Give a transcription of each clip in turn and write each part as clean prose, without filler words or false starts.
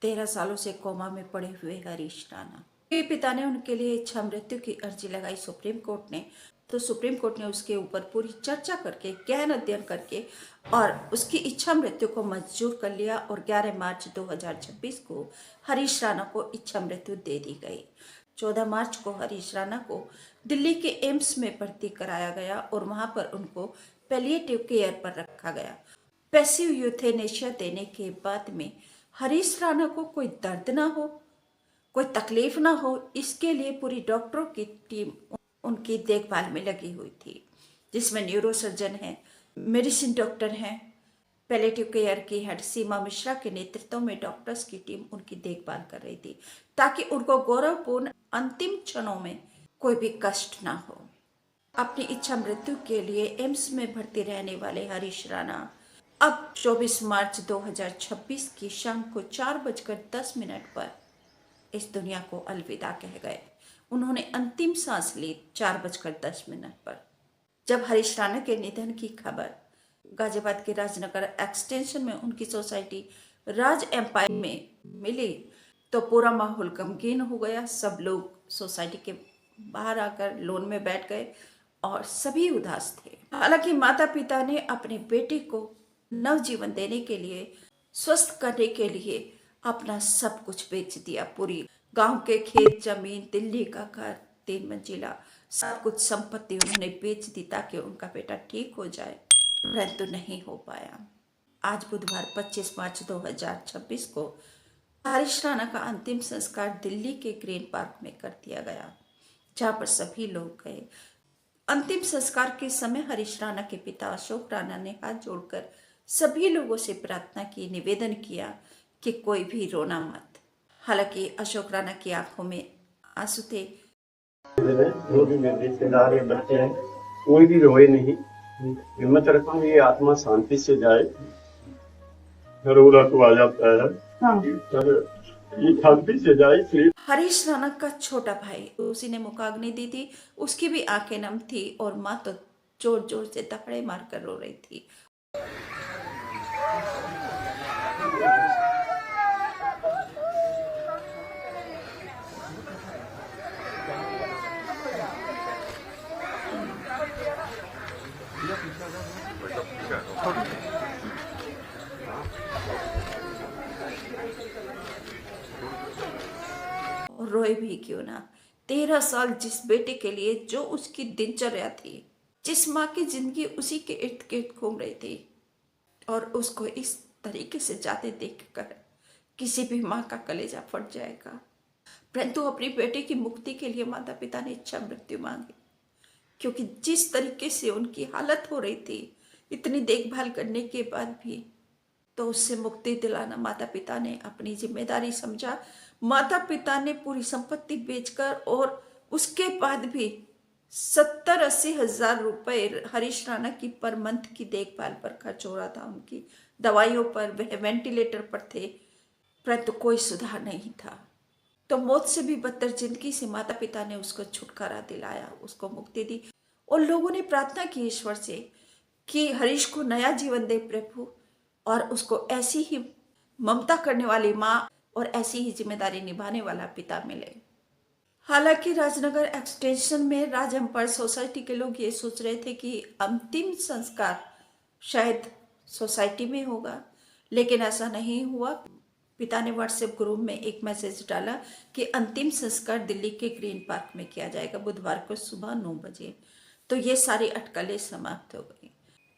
13 सालों से कोमा में पड़े हुए हरीश राणा के पिता ने उनके लिए इच्छा मृत्यु की अर्जी लगाई सुप्रीम कोर्ट ने। तो सुप्रीम कोर्ट ने उसके ऊपर पूरी चर्चा करके, गहन अध्ययन करके और उसकी इच्छा मृत्यु को मंजूर कर लिया और 11 मार्च 2026 को हरीश राणा को इच्छा मृत्यु दे दी गई। 14 मार्च को हरीश राणा को दिल्ली के एम्स में भर्ती कराया गया और वहां पर उनको पैलिएटिव केयर पर रखा गया। पैसिव यूथेनेशिया देने के बाद में हरीश राणा को कोई दर्द ना हो, कोई तकलीफ ना हो, इसके लिए पूरी डॉक्टरों की टीम उनकी देखभाल में लगी हुई थी, जिसमें न्यूरोसर्जन हैं, मेडिसिन डॉक्टर हैं। पैलेटिव केयर की हेड सीमा मिश्रा के नेतृत्व में डॉक्टर्स की टीम उनकी देखभाल कर रही थी, ताकि उनको गौरवपूर्ण अंतिम क्षणों में कोई भी कष्ट ना हो। अपनी इच्छा मृत्यु के लिए एम्स में भर्ती रहने वाले हरीश राणा अब 24 मार्च 2026 की शाम को 4:10 पर इस दुनिया को अलविदा कह गए। उन्होंने अंतिम सांस ली 4:10 पर। जब हरीश राणा के निधन की खबर गाजियाबाद के राजनगर एक्सटेंशन में उनकी सोसाइटी राज एम्पायर में मिली तो पूरा माहौल गमगीन हो गया। सब लोग सोसाइटी के बाहर आकर लॉन में बैठ गए और सभी उदास थे। हालांकि माता पिता ने अपने बेटे को नवजीवन देने के लिए, स्वस्थ करने के लिए अपना सब कुछ बेच दिया। पूरी गांव के खेत, जमीन, दिल्ली का घर 3 मंजिला, सब कुछ संपत्ति उन्होंने बेच दी ताकि उनका बेटा ठीक हो जाए, परंतु नहीं हो पाया। आज बुधवार 25 मार्च 2026 को हरीश राणा का अंतिम संस्कार दिल्ली के ग्रीन पार्क में कर दिया गया, जहां पर सभी लोग गए। अंतिम संस्कार के समय हरीश राणा के पिता अशोक राणा ने हाथ जोड़कर सभी लोगों से प्रार्थना की, निवेदन किया कि कोई भी रोना मत। हालांकि अशोक राणा की आंखों में आंसू थे। जो भी मेरे रिश्तेदार है, बच्चे हैं, कोई भी रोए नहीं। हिम्मत रखो, ये आत्मा शांति से जाए। रोना तो आ जाता है, ये शांति से जाए इसलिए। हरीश राणा का छोटा भाई, उसी ने मुखाग्नि दी थी, उसकी भी आंखें नम थी और माँ तो जोर जोर से दहाड़े मारकर रो रही थी। और रोए भी क्यों ना। 13 साल जिस बेटे के लिए, जो उसकी दिनचर्या थी, जिस माँ की जिंदगी उसी के इर्द गिर्द घूम रही थी, और उसको इस तरीके से जाते देखकर किसी भी माँ का कलेजा फट जाएगा। परंतु अपनी बेटे की मुक्ति के लिए माता पिता ने इच्छा मृत्यु मांगी, क्योंकि जिस तरीके से उनकी हालत हो रही थी, इतनी देखभाल करने के बाद भी, तो उससे मुक्ति दिलाना माता पिता ने अपनी जिम्मेदारी समझा। माता पिता ने पूरी संपत्ति बेचकर और उसके बाद भी 70-80 हजार रुपए हरीश राणा की पर मंथ की देखभाल पर खर्च हो रहा था। उनकी दवाइयों पर, वह वेंटिलेटर पर थे, परंतु कोई सुधार नहीं था। तो मौत से भी बदतर जिंदगी से माता पिता ने उसको छुटकारा दिलाया, उसको मुक्ति दी। और लोगों ने प्रार्थना की ईश्वर से कि हरीश को नया जीवन दे प्रभु, और उसको ऐसी ही ममता करने वाली माँ और ऐसी ही जिम्मेदारी निभाने वाला पिता मिले। हालांकि राजनगर एक्सटेंशन में राज एम्पायर सोसाइटी के लोग ये सोच रहे थे कि अंतिम संस्कार शायद सोसाइटी में होगा, लेकिन ऐसा नहीं हुआ। पिता ने व्हाट्सएप ग्रुप में एक मैसेज डाला कि अंतिम संस्कार दिल्ली के ग्रीन पार्क में किया जाएगा बुधवार को सुबह 9 बजे। तो ये सारी अटकलें समाप्त हो गई।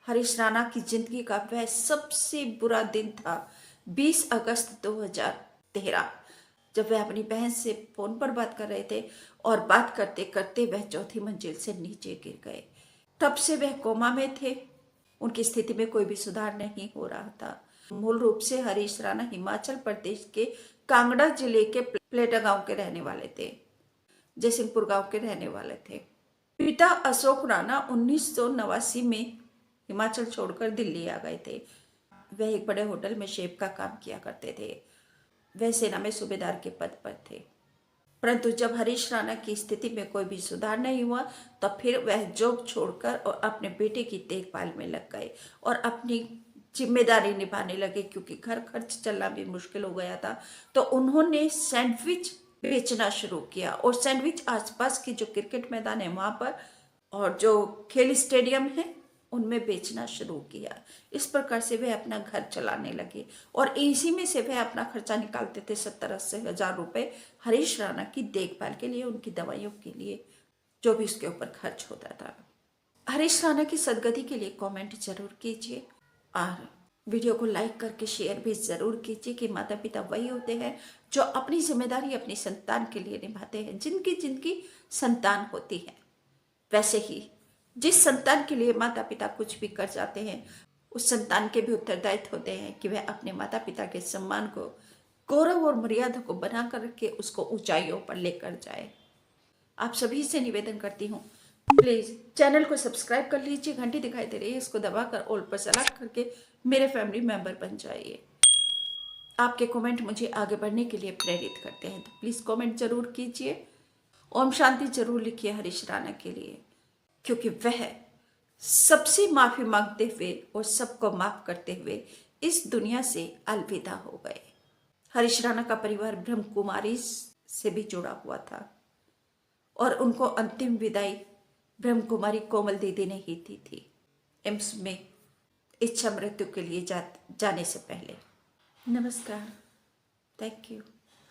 हरीश राणा की जिंदगी का वह सबसे बुरा दिन था 20 अगस्त 2013, जब वह अपनी बहन से फोन पर बात कर रहे थे और बात करते करते वह 4थी मंजिल से नीचे गिर गए। तब से वह कोमा में थे, उनकी स्थिति में कोई भी सुधार नहीं हो रहा था। मूल रूप से हरीश राणा हिमाचल प्रदेश के कांगड़ा जिले के प्लेटा गांव के रहने वाले थे, जयसिंहपुर गांव के रहने वाले थे। पिता अशोक राणा 1989 में हिमाचल छोड़कर दिल्ली आ गए थे। वह एक बड़े होटल में शेफ का काम किया करते थे। वह सेना में सूबेदार के पद पर थे। परंतु जब हरीश राणा की स्थिति में कोई भी सुधार नहीं हुआ, तो फिर वह जॉब छोड़कर और अपने बेटे की देखभाल में लग गए और अपनी जिम्मेदारी निभाने लगे, क्योंकि घर खर्च चलना भी मुश्किल हो गया था। तो उन्होंने सैंडविच बेचना शुरू किया, और सैंडविच आसपास की जो क्रिकेट मैदान है वहाँ पर और जो खेल स्टेडियम है उनमें बेचना शुरू किया। इस प्रकार से वे अपना घर चलाने लगे, और इसी में से वे अपना खर्चा निकालते थे 70-80 हजार रुपये हरीश राणा की देखभाल के लिए, उनकी दवाइयों के लिए, जो भी उसके ऊपर खर्च होता था। हरीश राणा की सदगति के लिए कमेंट जरूर कीजिए, और वीडियो को लाइक करके शेयर भी जरूर कीजिए कि माता पिता वही होते हैं जो अपनी जिम्मेदारी अपनी संतान के लिए निभाते हैं, जिनकी संतान होती है। वैसे ही जिस संतान के लिए माता पिता कुछ भी कर जाते हैं, उस संतान के भी उत्तरदायित्व होते हैं कि वह अपने माता पिता के सम्मान को, गौरव और मर्यादा को बना कर के उसको ऊंचाइयों पर लेकर जाए। आप सभी से निवेदन करती हूँ, प्लीज चैनल को सब्सक्राइब कर लीजिए, घंटी दिखाई दे रही है, इसको दबाकर ऑल पर सेलेक्ट करके मेरे फैमिली मेंबर बन जाइए। आपके कमेंट मुझे आगे बढ़ने के लिए प्रेरित करते हैं, तो प्लीज कमेंट जरूर कीजिए। ओम शांति जरूर लिखिए हरीश राणा के लिए, क्योंकि वह सबसे माफी मांगते हुए और सबको माफ करते हुए इस दुनिया से अलविदा हो गए। हरीश राणा का परिवार ब्रह्म कुमारी से भी जुड़ा हुआ था, और उनको अंतिम विदाई ब्रह्म कुमारी कोमल दीदी ने ही दी थी एम्स में इच्छा मृत्यु के लिए जाने से पहले। नमस्कार, थैंक यू।